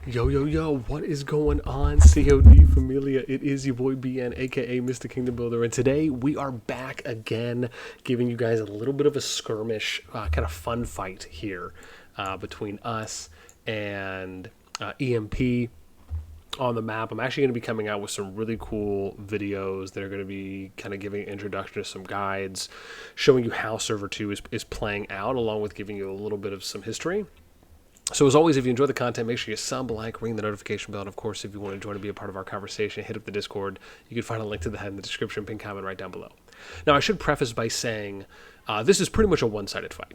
Yo, yo, yo, what is going on, COD Familia? It is your boy BN, aka Mr. Kingdom Builder, and today we are back again, giving you guys a little bit of a skirmish, kind of fun fight here between us and EMP on the map. I'm actually going to be coming out with some really cool videos that are going to be kind of giving an introduction to some guides, showing you how Server 2 is playing out, along with giving you a little bit of some history. So as always, if you enjoy the content, make sure you sub, like, ring the notification bell, and of course, if you want to join and be a part of our conversation, hit up the Discord. You can find a link to the head in the description, pin comment right down below. Now, I should preface by saying this is pretty much a one-sided fight.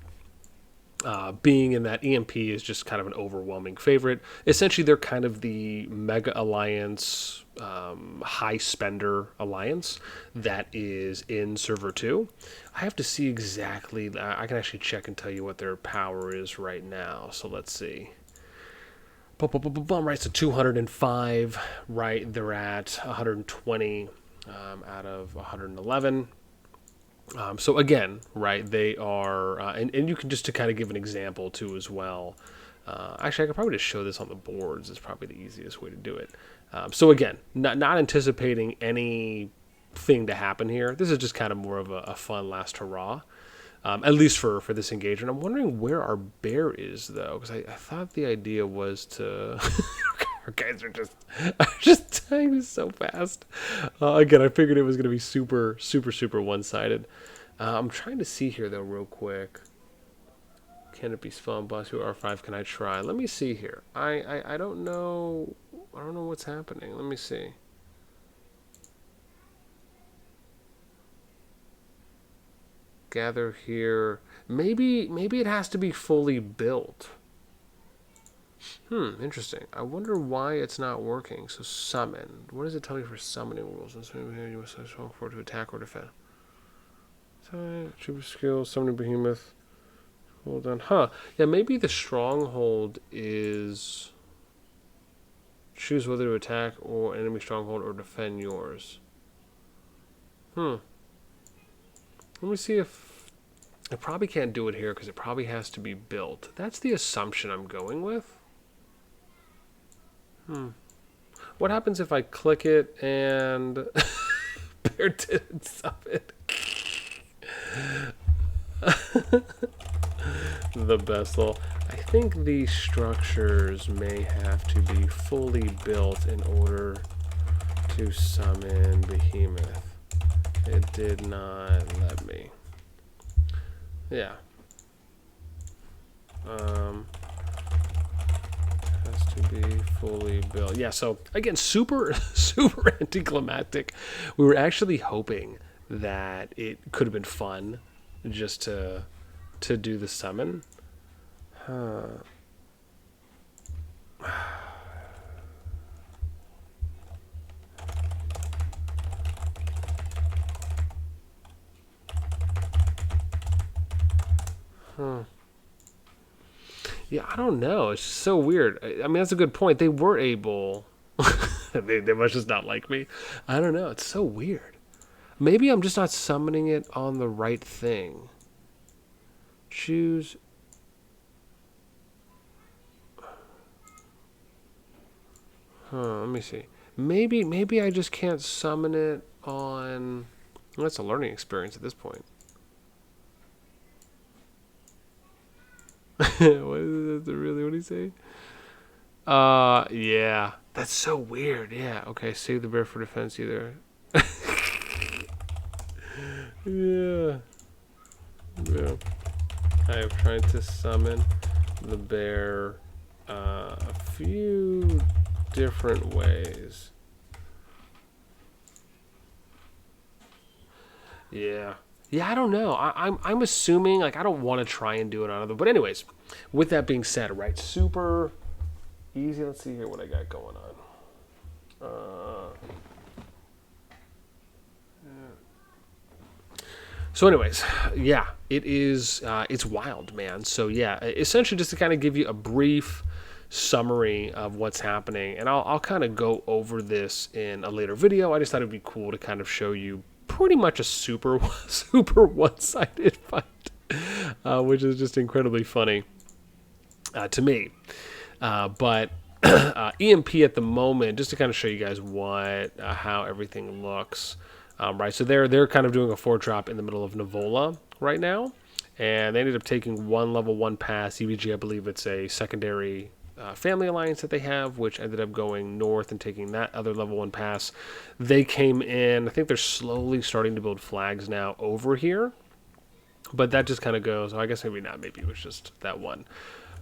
Being in that EMP is just kind of an overwhelming favorite. Essentially, they're kind of the mega alliance, high spender alliance that is in Server 2. I have to see exactly, I can actually check and tell you what their power is right now. So let's see. Right, so 205, right, they're at 120 out of 111. So again, right, they are, and you can just to kind of give an example too as well. Actually, I could probably just show this on the boards. It's probably the easiest way to do it. So again, not anticipating anything to happen here. This is just kind of more of a fun last hurrah, at least for this engagement. I'm wondering where our bear is though, because I thought the idea was to. Our guys are just dying so fast. Again, I figured it was going to be super one-sided. I'm trying to see here, though, real quick. Can it be spawn boss who R5? Can I try? Let me see here. I don't know. I don't know what's happening. Let me see. Gather here. Maybe it has to be fully built. Interesting. I wonder why it's not working. So summon. What does it tell you for summoning rules? And so here you must strong for to attack or defend. Super skill, summoning behemoth. Hold on. Yeah, maybe the stronghold is choose whether to attack or enemy stronghold or defend yours. Let me see if I probably can't do it here because it probably has to be built. That's the assumption I'm going with. What happens if I click it and Bear didn't summon? The Bessel. I think these structures may have to be fully built in order to summon Behemoth. It did not let me. Yeah. Has to be fully built. Yeah, so again, super anticlimactic. We were actually hoping that it could have been fun just to do the summon. Yeah, I don't know. It's just so weird. I mean, that's a good point. They were able. they must just not like me. I don't know. It's so weird. Maybe I'm just not summoning it on the right thing. Choose. Let me see. Maybe I just can't summon it on. Well, that's a learning experience at this point. What is that really? What do you say? Yeah. That's so weird. Yeah. Okay. Save the bear for defense either. Yeah. I have tried to summon the bear a few different ways. Yeah. Yeah, I don't know. I'm assuming, like, I don't want to try and do it on other. But anyways, with that being said, right, super easy. Let's see here what I got going on. So anyways, yeah, it is, it's wild, man. So yeah, essentially just to kind of give you a brief summary of what's happening, and I'll kind of go over this in a later video. I just thought it'd be cool to kind of show you pretty much a super one-sided fight, which is just incredibly funny to me. But EMP at the moment, just to kind of show you guys what how everything looks. Right, so they're kind of doing a 4-drop in the middle of Nivola right now, and they ended up taking one level 1 pass. EVG, I believe it's a secondary family alliance that they have, which ended up going north and taking that other level 1 pass. They came in, I think they're slowly starting to build flags now over here, but that just kind of goes, oh, I guess maybe not, maybe it was just that one.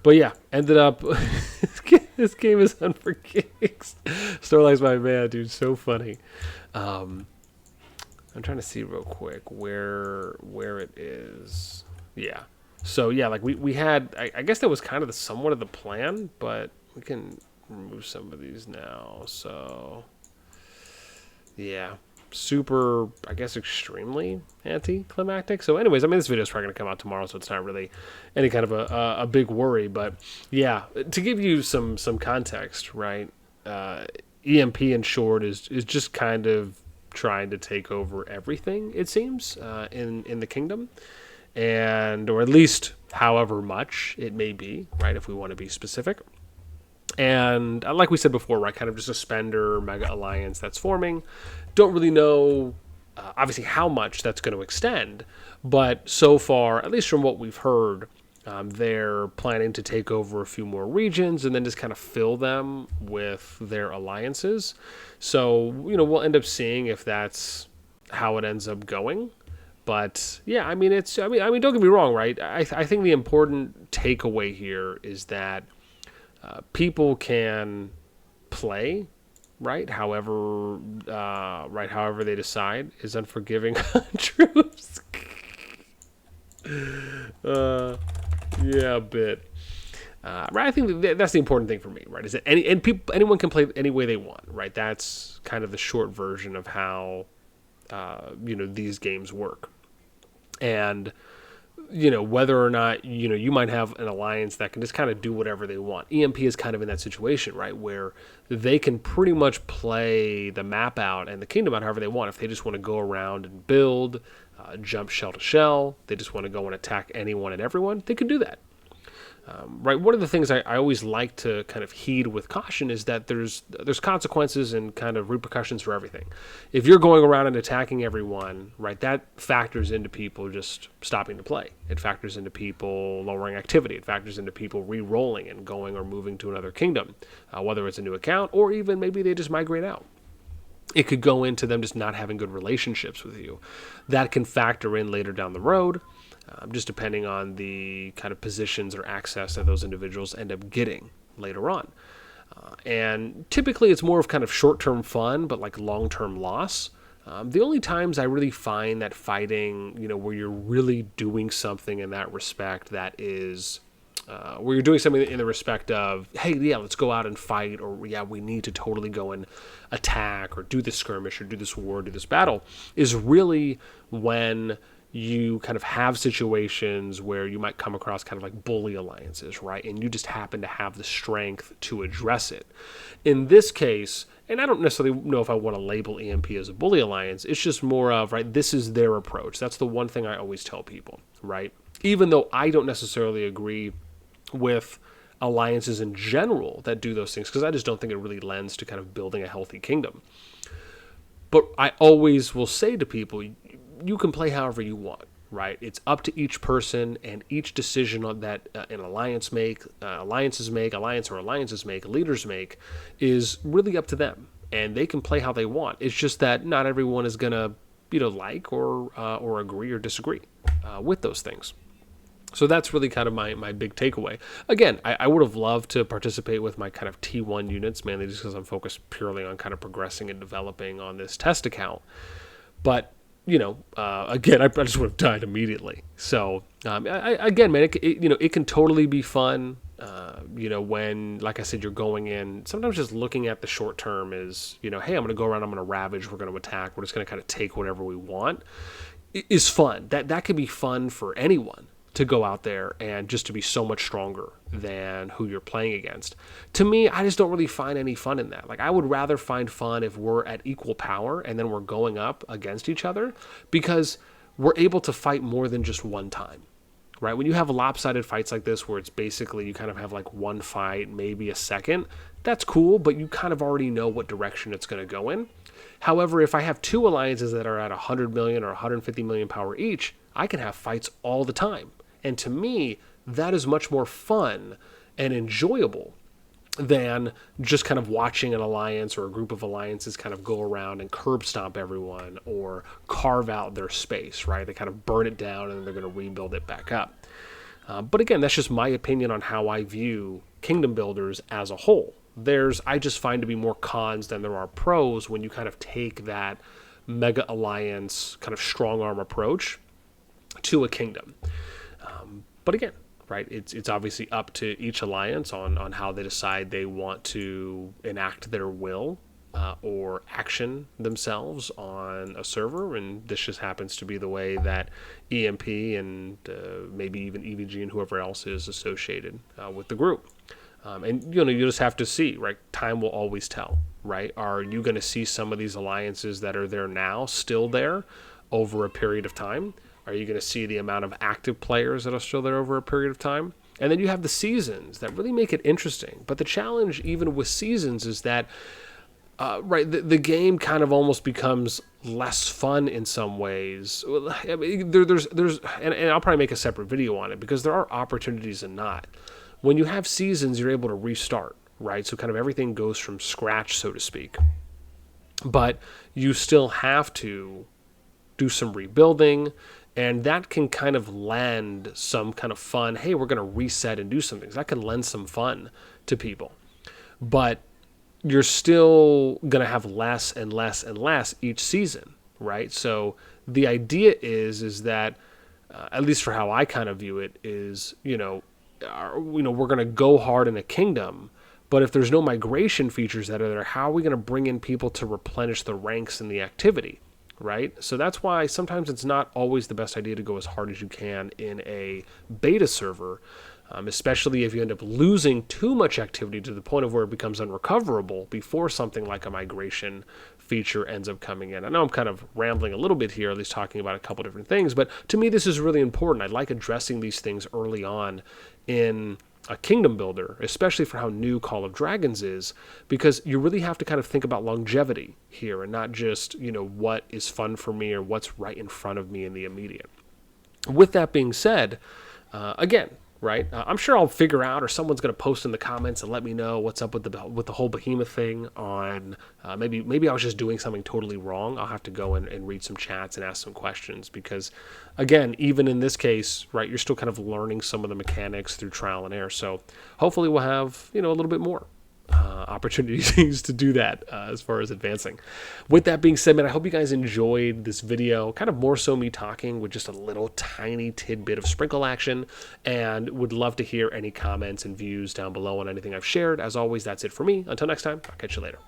But yeah, ended up, this game is unforgiving. Starlight's my man, dude, so funny. I'm trying to see real quick where it is. Yeah. So yeah, like we had, I guess that was kind of somewhat of the plan, but we can remove some of these now. So yeah, super, I guess, extremely anticlimactic. So anyways, I mean, this video is probably going to come out tomorrow, so it's not really any kind of a big worry. But yeah, to give you some context, right? EMP in short is just kind of trying to take over everything, it seems, in the kingdom, and or at least however much it may be, right, if we want to be specific. And like we said before, right, kind of just a spender mega alliance that's forming. Don't really know obviously how much that's going to extend, but so far, at least from what we've heard, they're planning to take over a few more regions and then just kind of fill them with their alliances. So, you know, we'll end up seeing if that's how it ends up going. But yeah, I mean, don't get me wrong, right? I think the important takeaway here is that people can play, right? However they decide is unforgiving troops. Yeah, a bit. Right, I think that's the important thing for me, right? Is that anyone can play any way they want, right? That's kind of the short version of how these games work. And whether or not you might have an alliance that can just kind of do whatever they want. EMP is kind of in that situation, right, where they can pretty much play the map out and the kingdom out however they want. If they just want to go around and build, jump shell to shell, they just want to go and attack anyone and everyone, they can do that. Right. One of the things I always like to kind of heed with caution is that there's consequences and kind of repercussions for everything. If you're going around and attacking everyone, right, that factors into people just stopping to play. It factors into people lowering activity. It factors into people re-rolling and going or moving to another kingdom, whether it's a new account or even maybe they just migrate out. It could go into them just not having good relationships with you. That can factor in later down the road. Just depending on the kind of positions or access that those individuals end up getting later on. And typically it's more of kind of short-term fun, but like long-term loss. The only times I really find that fighting, where you're really doing something in that respect that is, where you're doing something in the respect of, hey, yeah, let's go out and fight, or yeah, we need to totally go and attack, or do this skirmish, or do this war, do this battle, is really when you kind of have situations where you might come across kind of like bully alliances, right? And you just happen to have the strength to address it. In this case, and I don't necessarily know if I want to label EMP as a bully alliance, it's just more of, right, this is their approach. That's the one thing I always tell people, right? Even though I don't necessarily agree with alliances in general that do those things, because I just don't think it really lends to kind of building a healthy kingdom. But I always will say to people, you can play however you want, right? It's up to each person, and each decision on that an alliances make, leaders make, is really up to them, and they can play how they want. It's just that not everyone is gonna, like or agree or disagree with those things. So that's really kind of my big takeaway. Again, I would have loved to participate with my kind of T1 units, mainly just because I'm focused purely on kind of progressing and developing on this test account. But again, I just would have died immediately. So, again, man, it can totally be fun. When, like I said, you're going in, sometimes just looking at the short term is, hey, I'm going to go around, I'm going to ravage, we're going to attack, we're just going to kind of take whatever we want, is fun. That can be fun for anyone to go out there and just to be so much stronger than who you're playing against. To me, I just don't really find any fun in that. Like, I would rather find fun if we're at equal power and then we're going up against each other, because we're able to fight more than just one time, right? When you have lopsided fights like this, where it's basically you kind of have like one fight, maybe a second, that's cool, but you kind of already know what direction it's going to go in. However, if I have two alliances that are at 100 million or 150 million power each, I can have fights all the time. And to me, that is much more fun and enjoyable than just kind of watching an alliance or a group of alliances kind of go around and curb stomp everyone or carve out their space, right? They kind of burn it down and then they're going to rebuild it back up. But again, that's just my opinion on how I view kingdom builders as a whole. I just find to be more cons than there are pros when you kind of take that mega alliance kind of strong arm approach to a kingdom. But again, right, it's obviously up to each alliance on how they decide they want to enact their will or action themselves on a server, and this just happens to be the way that EMP and maybe even EVG and whoever else is associated with the group. And you just have to see, right? Time will always tell, right? Are you going to see some of these alliances that are there now still there over a period of time? Are you going to see the amount of active players that are still there over a period of time? And then you have the seasons that really make it interesting. But the challenge, even with seasons, is that right, the game kind of almost becomes less fun in some ways. I mean, and I'll probably make a separate video on it because there are opportunities and not. When you have seasons, you're able to restart, right? So kind of everything goes from scratch, so to speak. But you still have to do some rebuilding, and that can kind of lend some kind of fun. Hey, we're going to reset and do some things. That can lend some fun to people. But you're still going to have less and less and less each season, right? So the idea is that, at least for how I kind of view it, is, we're going to go hard in a kingdom, but if there's no migration features that are there, how are we going to bring in people to replenish the ranks in the activity, right? So that's why sometimes it's not always the best idea to go as hard as you can in a beta server, especially if you end up losing too much activity to the point of where it becomes unrecoverable before something like a migration feature ends up coming in. I know I'm kind of rambling a little bit here, at least talking about a couple different things, but to me this is really important. I like addressing these things early on in a kingdom builder, especially for how new Call of Dragons is, because you really have to kind of think about longevity here and not just, what is fun for me or what's right in front of me in the immediate. With that being said, again, right? I'm sure I'll figure out, or someone's going to post in the comments and let me know what's up with the whole behemoth thing. On maybe I was just doing something totally wrong. I'll have to go and read some chats and ask some questions because, again, even in this case, right, you're still kind of learning some of the mechanics through trial and error. So hopefully we'll have a little bit more opportunities to do that as far as advancing. With that being said, man, I hope you guys enjoyed this video, kind of more so me talking with just a little tiny tidbit of sprinkle action, and would love to hear any comments and views down below on anything I've shared. As always, that's it for me. Until next time, I'll catch you later.